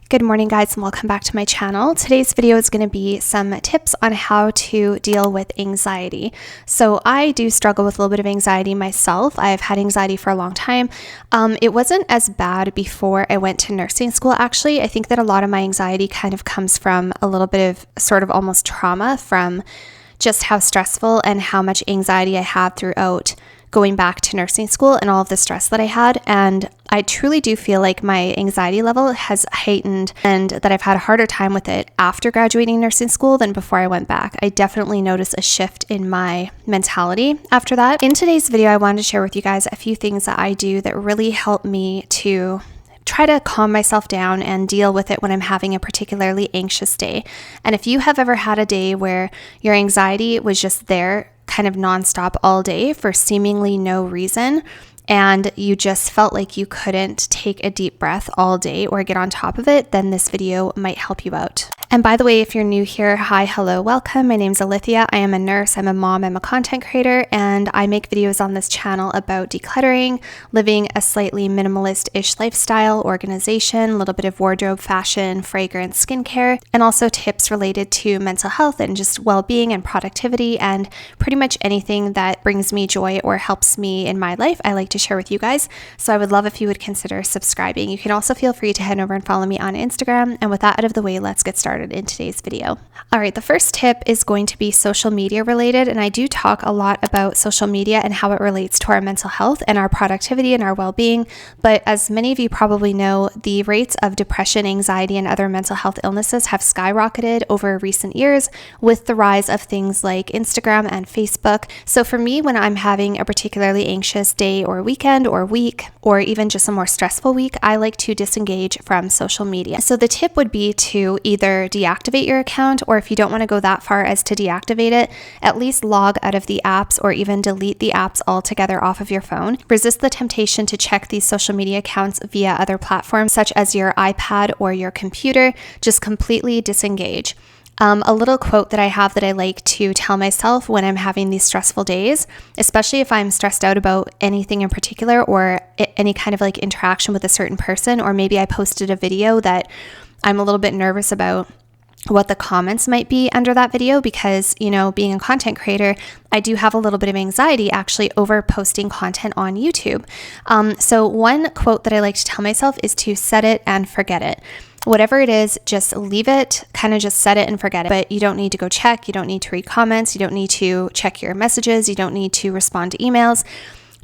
Good morning, guys, and welcome back to my channel. Today's video is going to be some tips on how to deal with anxiety. So I do struggle with a little bit of anxiety myself. I've had anxiety for a long time. It wasn't as bad before I went to nursing school, actually. I think that a lot of my anxiety kind of comes from a little bit of sort of almost trauma from just how stressful and how much anxiety I had throughout going back to nursing school and all of the stress that I had. And I truly do feel like my anxiety level has heightened and that I've had a harder time with it after graduating nursing school than before I went back. I definitely noticed a shift in my mentality after that. In today's video, I wanted to share with you guys a few things that I do that really help me to try to calm myself down and deal with it when I'm having a particularly anxious day. And if you have ever had a day where your anxiety was just there kind of nonstop all day for seemingly no reason, and you just felt like you couldn't take a deep breath all day or get on top of it, then this video might help you out. And by the way, if you're new here, hi, hello, welcome. My name's Alithia. I am a nurse, I'm a mom, I'm a content creator, and I make videos on this channel about decluttering, living a slightly minimalist-ish lifestyle, organization, a little bit of wardrobe, fashion, fragrance, skincare, and also tips related to mental health and just well-being and productivity and pretty much anything that brings me joy or helps me in my life. I like to share with you guys. So I would love if you would consider subscribing. You can also feel free to head over and follow me on Instagram. And with that out of the way, let's get started in today's video. All right, the first tip is going to be social media related. And I do talk a lot about social media and how it relates to our mental health and our productivity and our well-being. But as many of you probably know, the rates of depression, anxiety, and other mental health illnesses have skyrocketed over recent years with the rise of things like Instagram and Facebook. So for me, when I'm having a particularly anxious day or weekend or week, or even just a more stressful week, I like to disengage from social media. So the tip would be to either deactivate your account, or if you don't want to go that far as to deactivate it, at least log out of the apps or even delete the apps altogether off of your phone. Resist the temptation to check these social media accounts via other platforms such as your iPad or your computer. Just completely disengage. A little quote that I have that I like to tell myself when I'm having these stressful days, especially if I'm stressed out about anything in particular or any kind of like interaction with a certain person, or maybe I posted a video that I'm a little bit nervous about what the comments might be under that video because, you know, being a content creator, I do have a little bit of anxiety actually over posting content on YouTube. So one quote that I like to tell myself is to set it and forget it. Whatever it is, just leave it, kind of just set it and forget it. But you don't need to go check, you don't need to read comments, you don't need to check your messages, you don't need to respond to emails.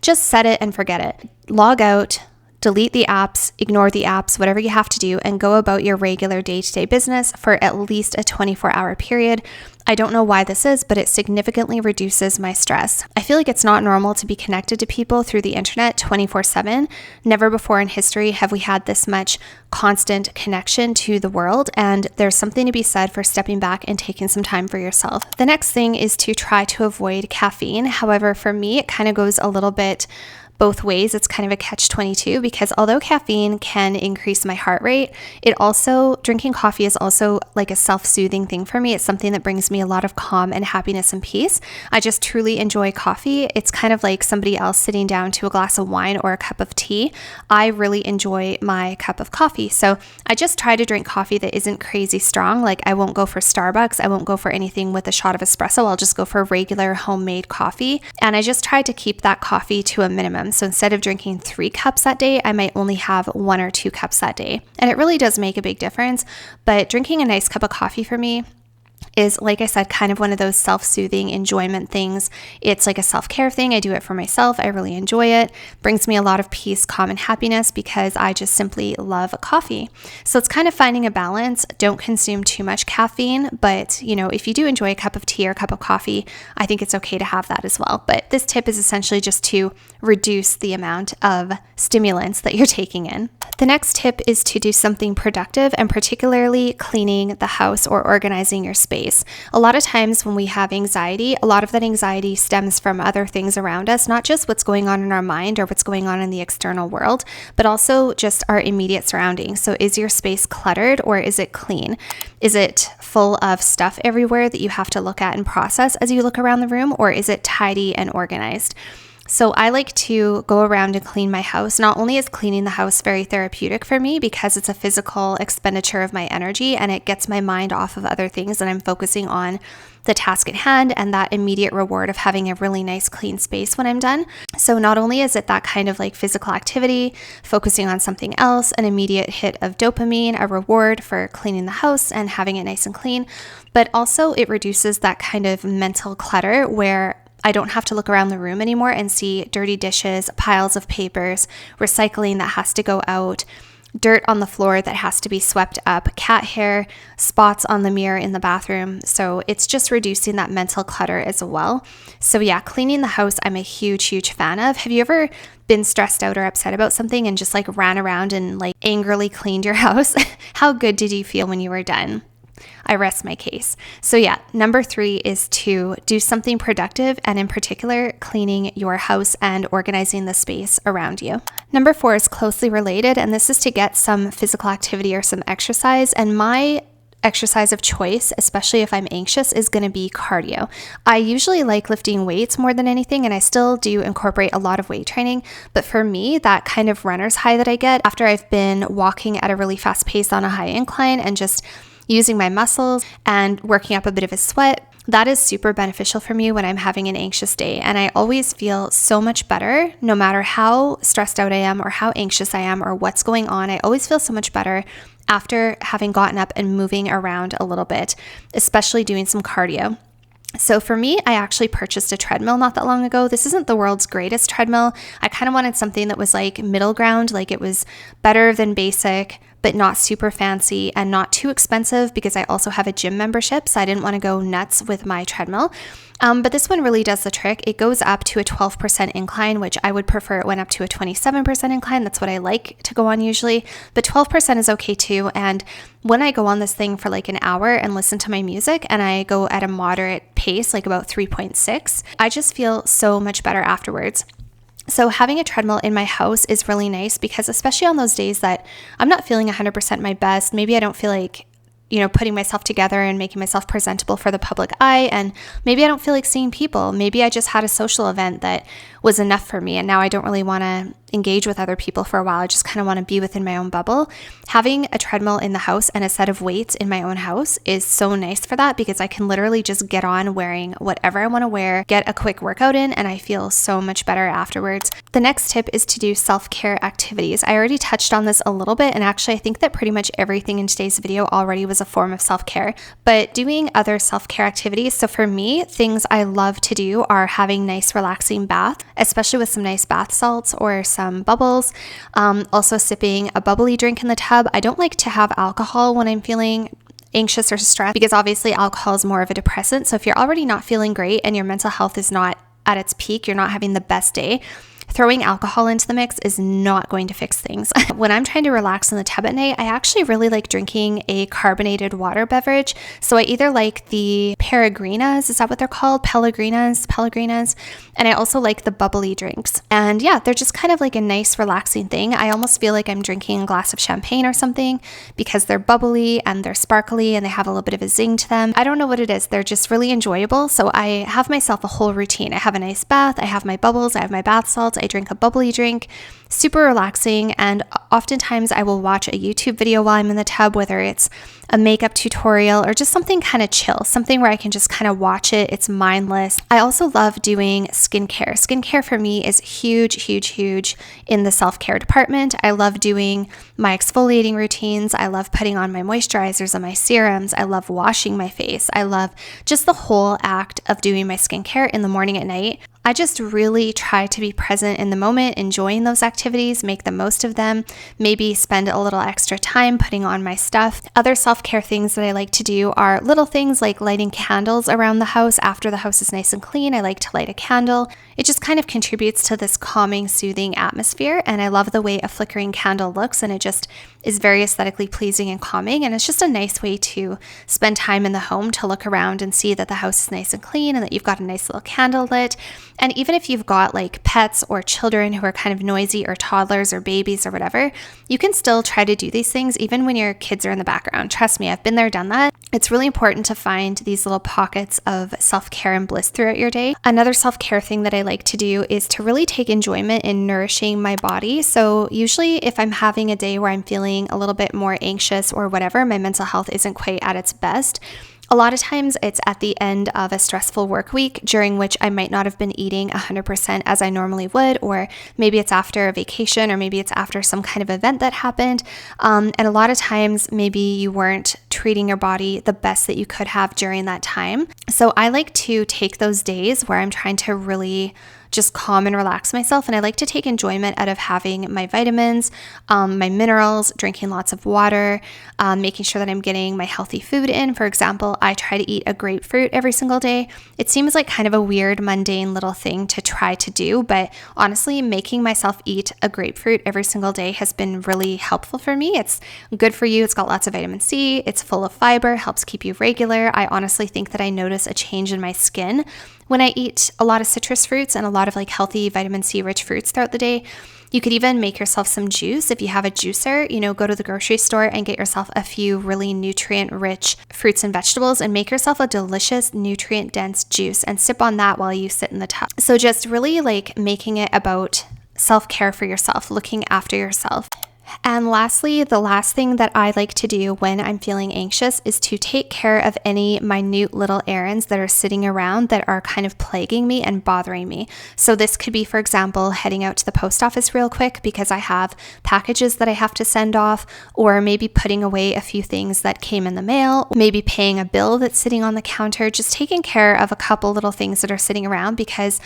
Just set it and forget it. Log out, delete the apps, ignore the apps, whatever you have to do, and go about your regular day-to-day business for at least a 24-hour period. I don't know why this is, but it significantly reduces my stress. I feel like it's not normal to be connected to people through the internet 24/7. Never before in history have we had this much constant connection to the world, and there's something to be said for stepping back and taking some time for yourself. The next thing is to try to avoid caffeine. However, for me, it kind of goes a little bit both ways. It's kind of a catch-22 because although caffeine can increase my heart rate, drinking coffee is also like a self-soothing thing for me. It's something that brings me a lot of calm and happiness and peace. I just truly enjoy coffee. It's kind of like somebody else sitting down to a glass of wine or a cup of tea. I really enjoy my cup of coffee. So I just try to drink coffee that isn't crazy strong. Like I won't go for Starbucks. I won't go for anything with a shot of espresso. I'll just go for regular homemade coffee. And I just try to keep that coffee to a minimum. So instead of drinking 3 cups that day, I might only have 1 or 2 cups that day. And it really does make a big difference. But drinking a nice cup of coffee for me is, like I said, kind of one of those self-soothing enjoyment things. It's like a self-care thing. I do it for myself. I really enjoy it. Brings me a lot of peace, calm, and happiness because I just simply love coffee. So it's kind of finding a balance. Don't consume too much caffeine, but you know, if you do enjoy a cup of tea or a cup of coffee, I think it's okay to have that as well. But this tip is essentially just to reduce the amount of stimulants that you're taking in. The next tip is to do something productive, and particularly cleaning the house or organizing your space. A lot of times when we have anxiety, a lot of that anxiety stems from other things around us, not just what's going on in our mind or what's going on in the external world, but also just our immediate surroundings. So is your space cluttered or is it clean? Is it full of stuff everywhere that you have to look at and process as you look around the room, or is it tidy and organized? So I like to go around and clean my house. Not only is cleaning the house very therapeutic for me because it's a physical expenditure of my energy and it gets my mind off of other things and I'm focusing on the task at hand and that immediate reward of having a really nice clean space when I'm done. So not only is it that kind of like physical activity, focusing on something else, an immediate hit of dopamine, a reward for cleaning the house and having it nice and clean, but also it reduces that kind of mental clutter where I don't have to look around the room anymore and see dirty dishes, piles of papers, recycling that has to go out, dirt on the floor that has to be swept up, cat hair, spots on the mirror in the bathroom. So it's just reducing that mental clutter as well. So yeah, cleaning the house, I'm a huge, huge fan of. Have you ever been stressed out or upset about something and just like ran around and like angrily cleaned your house? How good did you feel when you were done? I rest my case. So yeah, number 3 is to do something productive and in particular, cleaning your house and organizing the space around you. Number 4 is closely related, and this is to get some physical activity or some exercise. And my exercise of choice, especially if I'm anxious, is going to be cardio. I usually like lifting weights more than anything, and I still do incorporate a lot of weight training. But for me, that kind of runner's high that I get after I've been walking at a really fast pace on a high incline and just using my muscles and working up a bit of a sweat, that is super beneficial for me when I'm having an anxious day. And I always feel so much better no matter how stressed out I am or how anxious I am or what's going on. I always feel so much better after having gotten up and moving around a little bit, especially doing some cardio. So for me, I actually purchased a treadmill not that long ago. This isn't the world's greatest treadmill. I kind of wanted something that was like middle ground, like it was better than basic, but not super fancy and not too expensive because I also have a gym membership, so I didn't want to go nuts with my treadmill. But this one really does the trick. It goes up to a 12% incline, which I would prefer it went up to a 27% incline. That's what I like to go on usually, but 12% is okay too. And when I go on this thing for like an hour and listen to my music and I go at a moderate pace, like about 3.6, I just feel so much better afterwards. So having a treadmill in my house is really nice because especially on those days that I'm not feeling 100% my best, maybe I don't feel like, putting myself together and making myself presentable for the public eye, and maybe I don't feel like seeing people. Maybe I just had a social event that was enough for me and now I don't really want to engage with other people for a while. I just kind of want to be within my own bubble. Having a treadmill in the house and a set of weights in my own house is so nice for that because I can literally just get on wearing whatever I want to wear, get a quick workout in, and I feel so much better afterwards. The next tip is to do self-care activities. I already touched on this a little bit, and actually I think that pretty much everything in today's video already was a form of self-care, but doing other self-care activities. So for me, things I love to do are having nice relaxing baths, especially with some nice bath salts or some bubbles. Also sipping a bubbly drink in the tub. I don't like to have alcohol when I'm feeling anxious or stressed because obviously alcohol is more of a depressant. So if you're already not feeling great and your mental health is not at its peak, you're not having the best day, throwing alcohol into the mix is not going to fix things. When I'm trying to relax in the tub at night, I actually really like drinking a carbonated water beverage. So I either like the Peregrinas, is that what they're called? Pellegrinas. And I also like the bubbly drinks. And yeah, they're just kind of like a nice relaxing thing. I almost feel like I'm drinking a glass of champagne or something because they're bubbly and they're sparkly and they have a little bit of a zing to them. I don't know what it is. They're just really enjoyable. So I have myself a whole routine. I have a nice bath. I have my bubbles. I have my bath salts. I drink a bubbly drink, super relaxing, and oftentimes I will watch a YouTube video while I'm in the tub, whether it's a makeup tutorial or just something kind of chill, something where I can just kind of watch it. It's mindless. I also love doing skincare. Skincare for me is huge in the self-care department. I love doing my exfoliating routines. I love putting on my moisturizers and my serums. I love washing my face. I love just the whole act of doing my skincare in the morning at night. I just really try to be present in the moment, enjoying those activities, make the most of them, maybe spend a little extra time putting on my stuff. Other self-care things that I like to do are little things like lighting candles around the house after the house is nice and clean. I like to light a candle. It just kind of contributes to this calming, soothing atmosphere, and I love the way a flickering candle looks, and it just is very aesthetically pleasing and calming, and it's just a nice way to spend time in the home, to look around and see that the house is nice and clean and that you've got a nice little candle lit. And even if you've got like pets or children who are kind of noisy, or toddlers or babies or whatever, you can still try to do these things even when your kids are in the background. Trust me, I've been there, done that. It's really important to find these little pockets of self-care and bliss throughout your day. Another self-care thing that I like to do is to really take enjoyment in nourishing my body. So usually if I'm having a day where I'm feeling a little bit more anxious or whatever, my mental health isn't quite at its best, a lot of times it's at the end of a stressful work week during which I might not have been eating 100% as I normally would, or maybe it's after a vacation, or maybe it's after some kind of event that happened. And a lot of times maybe you weren't treating your body the best that you could have during that time. So I like to take those days where I'm trying to really just calm and relax myself. And I like to take enjoyment out of having my vitamins, my minerals, drinking lots of water, making sure that I'm getting my healthy food in. For example, I try to eat a grapefruit every single day. It seems like kind of a weird, mundane little thing to try to do, but honestly, making myself eat a grapefruit every single day has been really helpful for me. It's good for you. It's got lots of vitamin C. It's full of fiber, helps keep you regular. I honestly think that I notice a change in my skin when I eat a lot of citrus fruits and a lot of like healthy vitamin C rich fruits throughout the day. You could even make yourself some juice. If you have a juicer, go to the grocery store and get yourself a few really nutrient rich fruits and vegetables and make yourself a delicious nutrient dense juice and sip on that while you sit in the tub. So just really like making it about self-care for yourself, looking after yourself. And lastly, the last thing that I like to do when I'm feeling anxious is to take care of any minute little errands that are sitting around that are kind of plaguing me and bothering me. So this could be, for example, heading out to the post office real quick because I have packages that I have to send off, or maybe putting away a few things that came in the mail, maybe paying a bill that's sitting on the counter, just taking care of a couple little things that are sitting around, because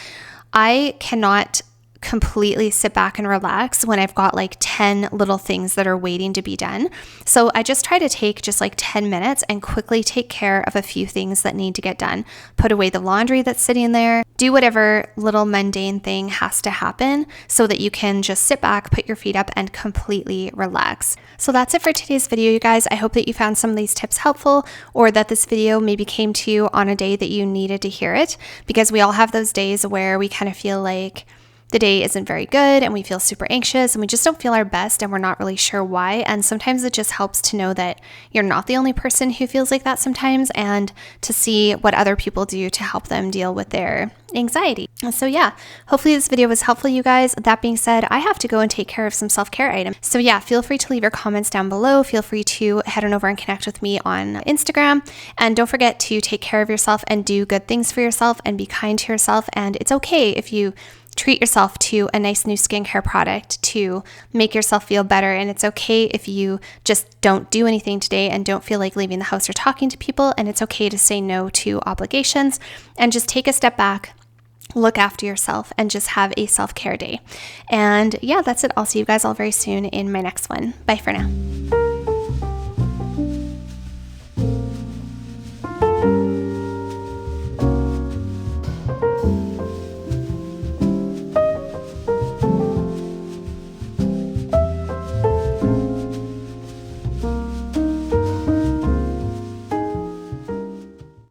I cannot completely sit back and relax when I've got like 10 little things that are waiting to be done. So I just try to take just like 10 minutes and quickly take care of a few things that need to get done. Put away the laundry that's sitting there, do whatever little mundane thing has to happen so that you can just sit back, put your feet up, and completely relax. So that's it for today's video, you guys. I hope that you found some of these tips helpful, or that this video maybe came to you on a day that you needed to hear it, because we all have those days where we kind of feel like the day isn't very good and we feel super anxious and we just don't feel our best and we're not really sure why. And sometimes it just helps to know that you're not the only person who feels like that sometimes, and to see what other people do to help them deal with their anxiety. So yeah, hopefully this video was helpful, you guys. That being said, I have to go and take care of some self-care items. So yeah, feel free to leave your comments down below. Feel free to head on over and connect with me on Instagram. And don't forget to take care of yourself and do good things for yourself and be kind to yourself. And it's okay if you treat yourself to a nice new skincare product to make yourself feel better. And it's okay if you just don't do anything today and don't feel like leaving the house or talking to people. And it's okay to say no to obligations and just take a step back, look after yourself, and just have a self-care day. And yeah, that's it. I'll see you guys all very soon in my next one. Bye for now.